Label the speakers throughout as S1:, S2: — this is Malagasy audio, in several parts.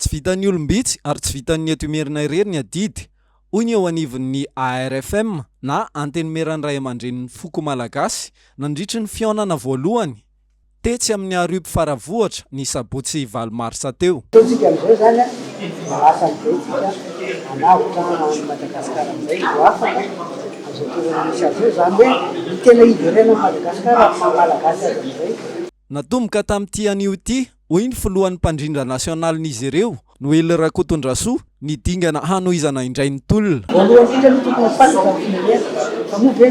S1: Tsy vitan'ny olombitsy ary tsy vitan'ny Antenimieran'ny irery ny adidy. Hoy ny eo anivon'ny ARFM na Antenimieran'ny raiamandreny foko malagasy nandritry ny fihaonana voalohany tetsy amin'ny arivo faravohatra ny sabotsy 7 marsa teo.
S2: Tsika amizao zany asa amizay tsika anavitra Madagasikara amizay afaka amizao toerana misy azy zany hoe tena iverena Madagasikara malagasy azy amizay.
S1: Natomboka tamin'ity anio ity, hoy ny filohan'ny mpandrindra nasionalin'izy ireo Noely Rakotondrasoa ny dingana hanohizana indray ny tolona.
S2: Voalohany indrindra no tokony fantatra amin'ny firenena fa moa be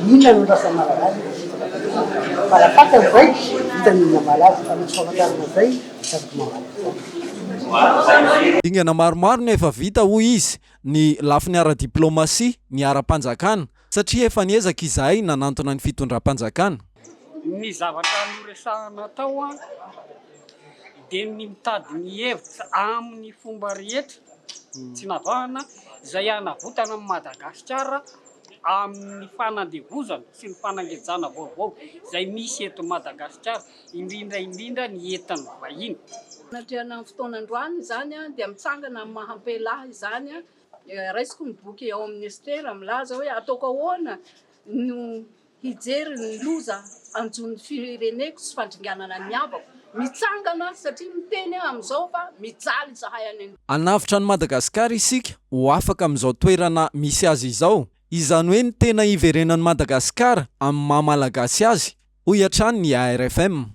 S2: inona no lasa malagasy fa raha fantatra zay vitanina malagasy fa misy famantarana zay isaky malagasy.
S1: Dingana maromaro no efa vita hoy izy ny lafiny ara-diplomasia, ny ara-panjakana satria efa niezaka izahay nanantona ny fitondram-panjakana.
S3: Ny zavatra noresahana tao dia ny mitady ny hevitra amin'ny fomba rehetra tsy navahana izay hanavotana amin'ny Madagasikara amin'ny fanandevozana sy ny fanangejana vaovao izay misy eto Madagasikara, indrindra ny entan'ny vahiny.
S4: Natrehana amin'ny fotoanandroany zany dia mitsangana amin'ny mahampelahy zany raisiko ny boky ao amin'ny ministera milaza hoe ataoko ahoana no hijery ny loza anjon'ny fireneko sy fandringanana ny havako. Mitsangana satria miteny amin'izao fa mijaly zahay any.
S1: Anavitra ny Madagasikara isika ho afaka amin'izao toerana misy azy izao. Izany hoe ny tena iverenan'ny Madagasikara amin'ny maha malagasy azy, hoy hatrany ny ARFM.